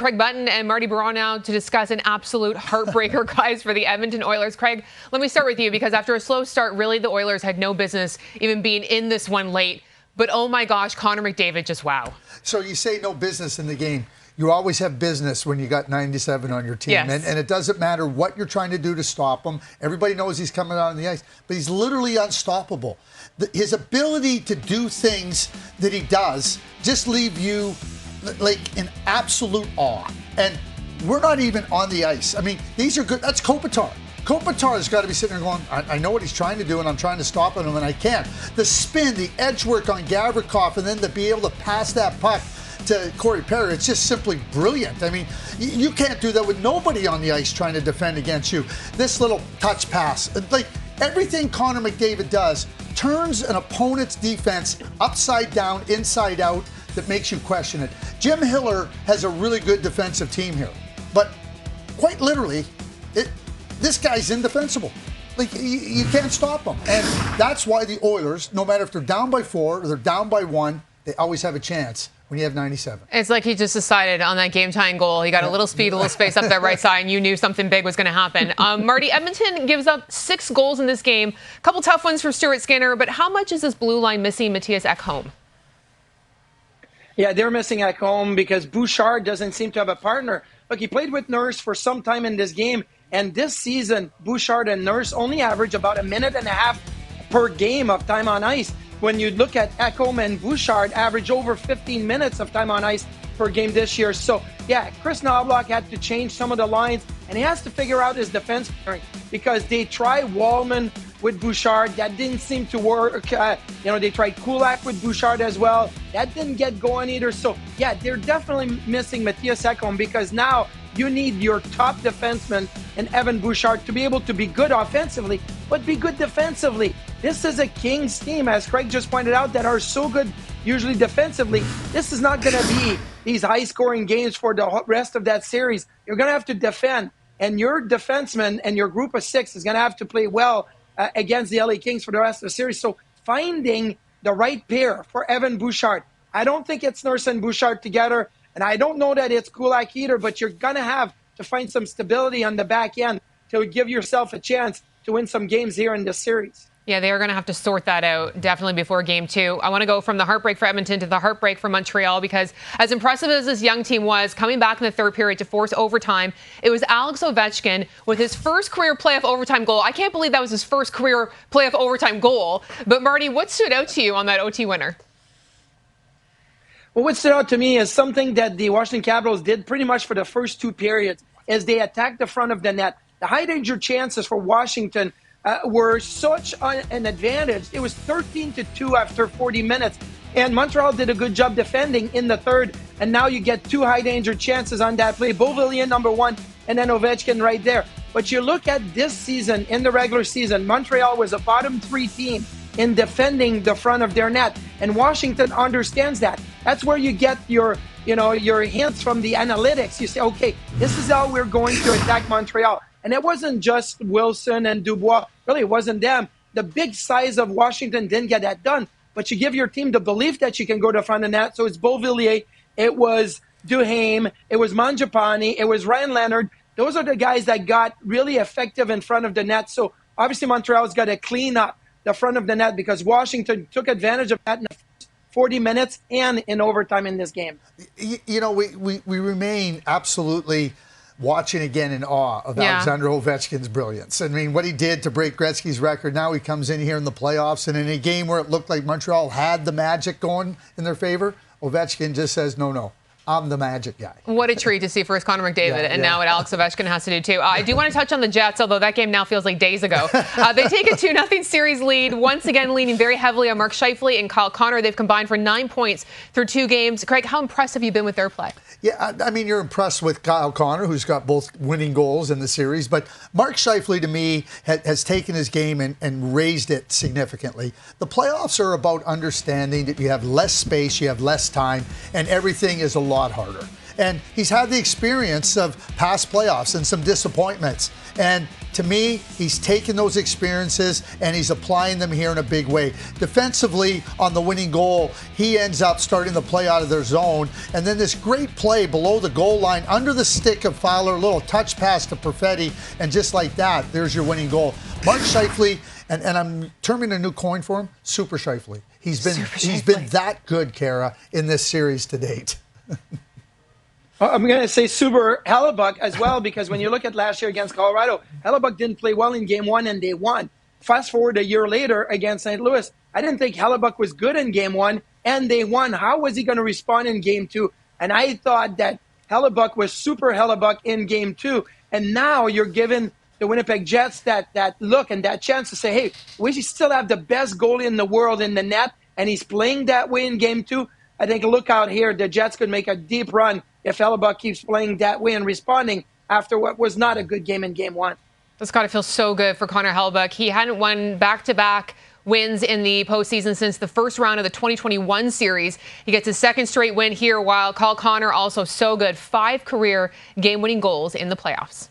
Craig Button and Martin Biron now to discuss an absolute heartbreaker, guys, for the Edmonton Oilers. Craig, let me start with you because after a slow start, really the Oilers had no business even being in this one late. But oh my gosh, Connor McDavid just wow. So you say no business in the game. You always have business when you got 97 on your team. Yes. And it doesn't matter what you're trying to do to stop him. Everybody knows he's coming out on the ice, but he's literally unstoppable. His ability to do things that he does just leave you like in absolute awe. And we're not even on the ice. I mean, these are good. That's Kopitar. Kopitar has got to be sitting there going, I know what he's trying to do, and I'm trying to stop him, and I can't. The spin, the edge work on Gavrikov, and then to be able to pass that puck to Corey Perry, it's just simply brilliant. I mean, you can't do that with nobody on the ice trying to defend against you. This little touch pass, like everything Connor McDavid does, turns an opponent's defense upside down, inside out, that makes you question it. Jim Hiller has a really good defensive team here, but quite literally, this guy's indefensible. Like, you can't stop him. And that's why the Oilers, no matter if they're down by 4 or they're down by 1, they always have a chance when you have 97. It's like he just decided on that game-tying goal. He got a little speed, a little space up that right side, and you knew something big was going to happen. Marty, Edmonton gives up 6 goals in this game. A couple tough ones for Stuart Skinner, but how much is this blue line missing Mattias Ekholm? Yeah, they're missing Ekholm because Bouchard doesn't seem to have a partner. Look, he played with Nurse for some time in this game, and this season, Bouchard and Nurse only average about a minute and a half per game of time on ice. When you look at Ekholm and Bouchard, average over 15 minutes of time on ice per game this year. So, yeah, Chris Knobloch had to change some of the lines, and he has to figure out his defense because they tried Wallman with Bouchard. That didn't seem to work. They tried Kulak with Bouchard as well. That didn't get going either. So, yeah, they're definitely missing Mattias Ekholm because now you need your top defenseman and Evan Bouchard to be able to be good offensively, but be good defensively. This is a Kings team, as Craig just pointed out, that are so good usually defensively. This is not going to be these high-scoring games for the rest of that series. You're going to have to defend, and your defenseman and your group of 6 is going to have to play well against the LA Kings for the rest of the series. So finding the right pair for Evan Bouchard. I don't think it's Nurse and Bouchard together, and I don't know that it's Kulak either, but you're going to have to find some stability on the back end to give yourself a chance to win some games here in this series. Yeah, they are going to have to sort that out definitely before game 2. I want to go from the heartbreak for Edmonton to the heartbreak for Montreal because as impressive as this young team was, coming back in the third period to force overtime, it was Alex Ovuchkin with his first career playoff overtime goal. I can't believe that was his first career playoff overtime goal. But Marty, what stood out to you on that OT winner? Well, what stood out to me is something that the Washington Capitals did pretty much for the first 2 periods as they attacked the front of the net. The high danger chances for Washington were such an advantage. It was 13-2 after 40 minutes. And Montreal did a good job defending in the third. And now you get 2 high danger chances on that play. Beauvillier, number 1, and then Ovechkin right there. But you look at this season, in the regular season, Montreal was a bottom 3 team in defending the front of their net. And Washington understands that. That's where you get your hints from the analytics. You say, okay, this is how we're going to attack Montreal. And it wasn't just Wilson and Dubois. Really, it wasn't them. The big size of Washington didn't get that done. But you give your team the belief that you can go to the front of the net. So it's Beauvillier, it was Duhaime, it was Mangiapane, it was Ryan Leonard. Those are the guys that got really effective in front of the net. So obviously Montreal's got to clean up the front of the net because Washington took advantage of that in the first 40 minutes and in overtime in this game. We remain absolutely watching again in awe of Alexander Ovechkin's brilliance. I mean, what he did to break Gretzky's record. Now he comes in here in the playoffs, and in a game where it looked like Montreal had the magic going in their favor, Ovechkin just says, no, I'm the magic guy. What a treat to see first Connor McDavid, and now what Alex Ovechkin has to do too. I do want to touch on the Jets, although that game now feels like days ago. They take a 2-0 series lead, once again leaning very heavily on Mark Scheifele and Kyle Connor. They've combined for 9 points through 2 games. Craig, how impressed have you been with their play? Yeah, I mean, you're impressed with Kyle Connor, who's got both winning goals in the series. But Mark Scheifele, to me, has taken his game and raised it significantly. The playoffs are about understanding that you have less space, you have less time, and everything is a lot harder. And he's had the experience of past playoffs and some disappointments. And to me, he's taken those experiences and he's applying them here in a big way. Defensively, on the winning goal, he ends up starting to play out of their zone. And then this great play below the goal line, under the stick of Fowler, a little touch pass to Perfetti, and just like that, there's your winning goal. Mark Scheifele, and I'm terming a new coin for him, Super Scheifele. He's been that good, Kara, in this series to date. I'm going to say Super Hellebuck as well, because when you look at last year against Colorado, Hellebuck didn't play well in Game 1 and they won. Fast forward a year later against St. Louis, I didn't think Hellebuck was good in Game 1 and they won. How was he going to respond in Game 2? And I thought that Hellebuck was Super Hellebuck in Game 2. And now you're giving the Winnipeg Jets that look and that chance to say, hey, we still have the best goalie in the world in the net, and he's playing that way in Game 2. I think look out here, the Jets could make a deep run if Hellebuck keeps playing that way and responding after what was not a good game in Game 1. That's got to feel so good for Connor Hellebuck. He hadn't won back-to-back wins in the postseason since the first round of the 2021 series. He gets his second straight win here, while Connor also so good. 5 career game-winning goals in the playoffs.